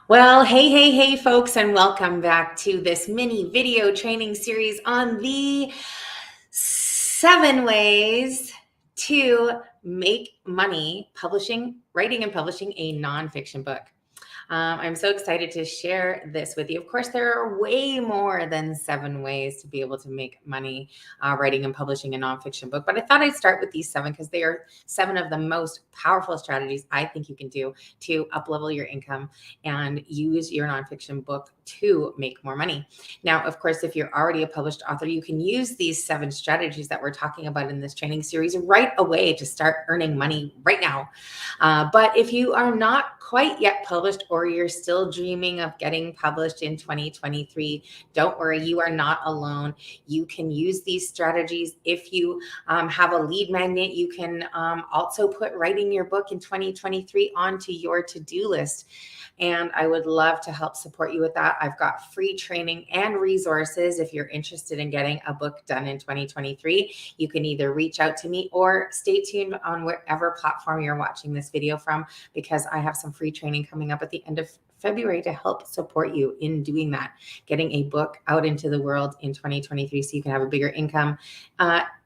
Well, hey, folks, and welcome back to this mini video training series on the 7 ways to make money writing and publishing a nonfiction book. I'm so excited to share this with you. Of course, there are way more than 7 ways to be able to make money writing and publishing a nonfiction book. But I thought I'd start with these 7 because they are 7 of the most powerful strategies I think you can do to uplevel your income and use your nonfiction book to make more money. Now, of course, if you're already a published author, you can use these 7 strategies that we're talking about in this training series right away to start earning money right now. But if you are not quite yet published or you're still dreaming of getting published in 2023, don't worry, you are not alone. You can use these strategies. If you have a lead magnet, you can also put writing your book in 2023 onto your to-do list. And I would love to help support you with that. I've got free training and resources. If you're interested in getting a book done in 2023, you can either reach out to me or stay tuned on whatever platform you're watching this video from, because I have some free training coming up at the end of February to help support you in doing that, getting a book out into the world in 2023 so you can have a bigger income,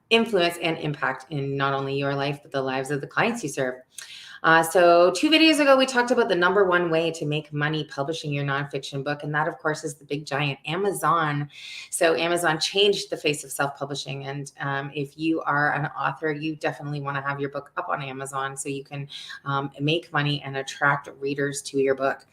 influence, and impact in not only your life, but the lives of the clients you serve. So 2 videos ago, we talked about the number 1 way to make money publishing your nonfiction book. And that, of course, is the big giant Amazon. So Amazon changed the face of self-publishing. And if you are an author, you definitely want to have your book up on Amazon so you can make money and attract readers to your book.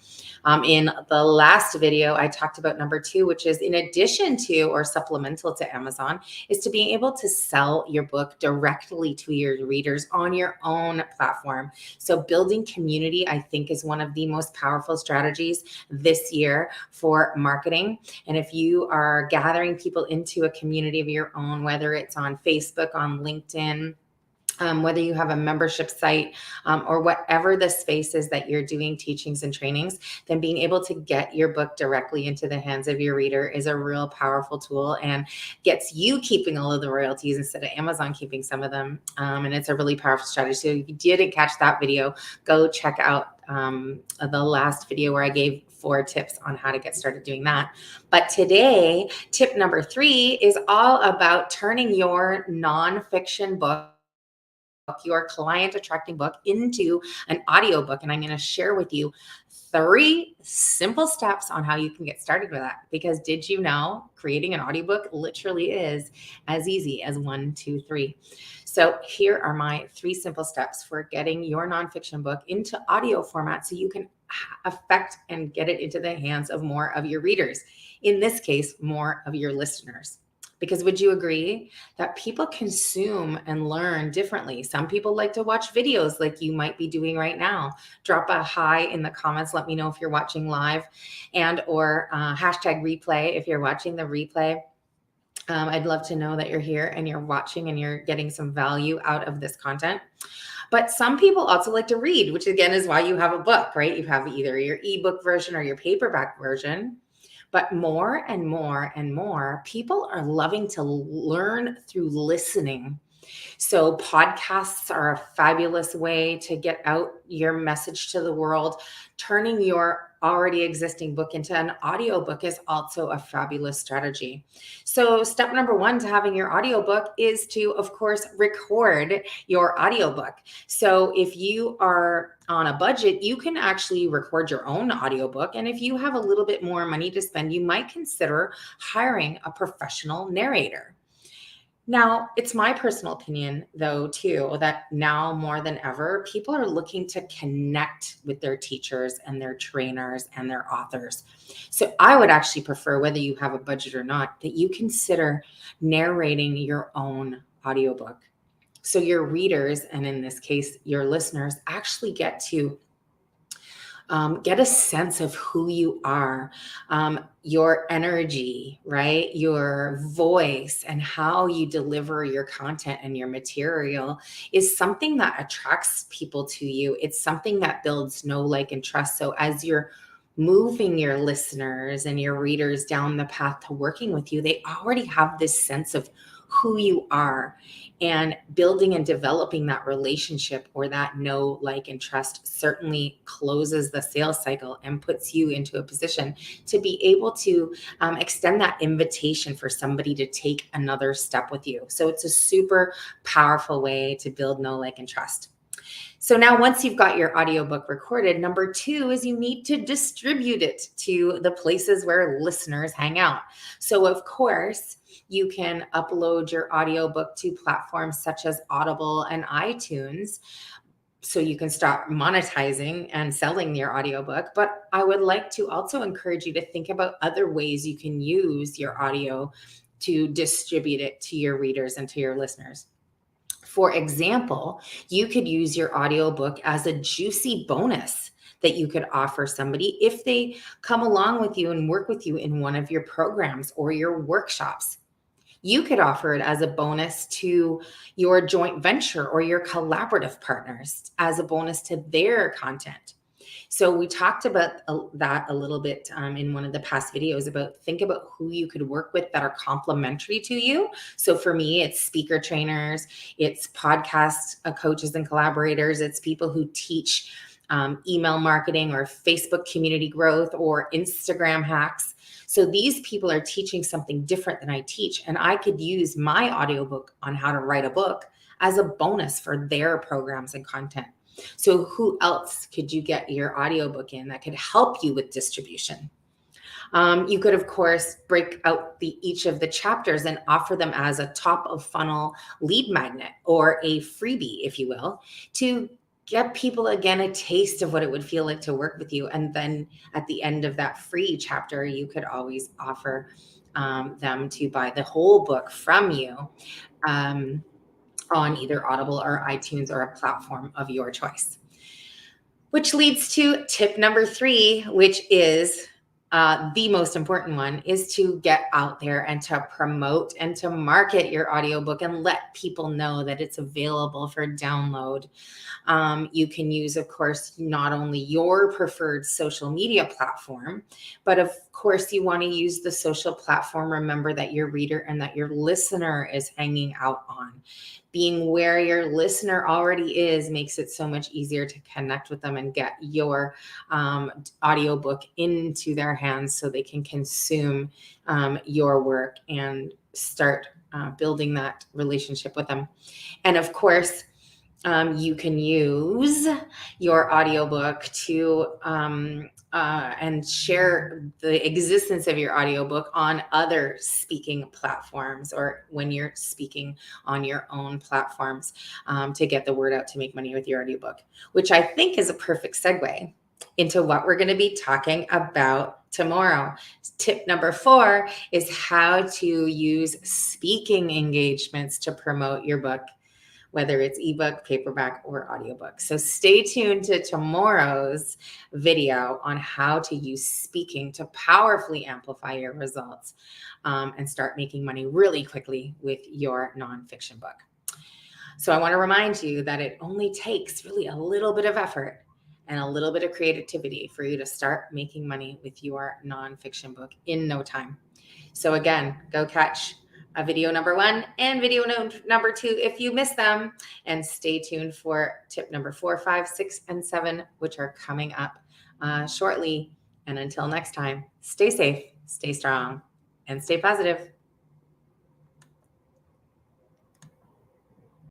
In the last video, I talked about number 2, which is in addition to or supplemental to Amazon, is to be able to sell your book directly to your readers on your own platform. So building community, I think, is one of the most powerful strategies this year for marketing. And if you are gathering people into a community of your own, whether it's on Facebook, on LinkedIn, whether you have a membership site or whatever the space is that you're doing teachings and trainings, then being able to get your book directly into the hands of your reader is a real powerful tool and gets you keeping all of the royalties instead of Amazon keeping some of them. And it's a really powerful strategy. So if you didn't catch that video, go check out the last video where I gave 4 tips on how to get started doing that. But today, tip number 3 is all about turning your nonfiction book, your client attracting book, into an audiobook. And I'm going to share with you 3 simple steps on how you can get started with that. Because did you know creating an audiobook literally is as easy as 1, 2, 3. So here are my 3 simple steps for getting your nonfiction book into audio format so you can affect and get it into the hands of more of your readers. In this case, more of your listeners. Because would you agree that people consume and learn differently? Some people like to watch videos like you might be doing right now. Drop a hi in the comments. Let me know if you're watching live, and or hashtag replay if you're watching the replay. I'd love to know that you're here and you're watching and you're getting some value out of this content. But some people also like to read, which again is why you have a book, right? You have either your ebook version or your paperback version. But more and more and more, people are loving to learn through listening. So podcasts are a fabulous way to get out your message to the world. Turning your already existing book into an audiobook is also a fabulous strategy. So step number 1 to having your audiobook is to, of course, record your audiobook. So if you are on a budget, you can actually record your own audiobook. And if you have a little bit more money to spend, you might consider hiring a professional narrator. Now, it's my personal opinion, though, too, that now more than ever, people are looking to connect with their teachers and their trainers and their authors. So I would actually prefer, whether you have a budget or not, that you consider narrating your own audiobook. So your readers, and in this case, your listeners, actually get to get a sense of who you are, your energy, right? Your voice and how you deliver your content and your material is something that attracts people to you. It's something that builds know, like, and trust. So as you're moving your listeners and your readers down the path to working with you, they already have this sense of who you are, and building and developing that relationship or that know, like, and trust certainly closes the sales cycle and puts you into a position to be able to extend that invitation for somebody to take another step with you. So it's a super powerful way to build know, like, and trust. So now once you've got your audiobook recorded, number 2 is you need to distribute it to the places where listeners hang out. So of course, you can upload your audiobook to platforms such as Audible and iTunes, so you can start monetizing and selling your audiobook. But I would like to also encourage you to think about other ways you can use your audio to distribute it to your readers and to your listeners. For example, you could use your audiobook as a juicy bonus that you could offer somebody if they come along with you and work with you in one of your programs or your workshops. You could offer it as a bonus to your joint venture or your collaborative partners as a bonus to their content. So we talked about that a little bit in one of the past videos about think about who you could work with that are complementary to you. So for me, it's speaker trainers, it's podcast coaches and collaborators, it's people who teach email marketing or Facebook community growth or Instagram hacks. So these people are teaching something different than I teach, and I could use my audiobook on how to write a book as a bonus for their programs and content. So who else could you get your audiobook in that could help you with distribution? You could, of course, break out each of the chapters and offer them as a top of funnel lead magnet or a freebie, if you will, to get people, again, a taste of what it would feel like to work with you. And then at the end of that free chapter, you could always offer them to buy the whole book from you. On either Audible or iTunes or a platform of your choice. Which leads to tip number 3, which is the most important one, is to get out there and to promote and to market your audiobook and let people know that it's available for download. You can use, of course, not only your preferred social media platform, but of course you want to use the social platform, remember, that your reader and that your listener is hanging out on. Being where your listener already is makes it so much easier to connect with them and get your audiobook into their hands so they can consume your work and start building that relationship with them. And of course, you can use your audiobook to and share the existence of your audiobook on other speaking platforms or when you're speaking on your own platforms to get the word out to make money with your audiobook, which I think is a perfect segue into what we're going to be talking about tomorrow. Tip number 4 is how to use speaking engagements to promote your book, whether it's ebook, paperback, or audiobook. So stay tuned to tomorrow's video on how to use speaking to powerfully amplify your results and start making money really quickly with your nonfiction book. So I want to remind you that it only takes really a little bit of effort and a little bit of creativity for you to start making money with your nonfiction book in no time. So again, go catch video number 1 and video number 2 if you miss them, and stay tuned for tip number 4, 5, 6, and 7, which are coming up shortly. And until next time, stay safe, stay strong, and stay positive.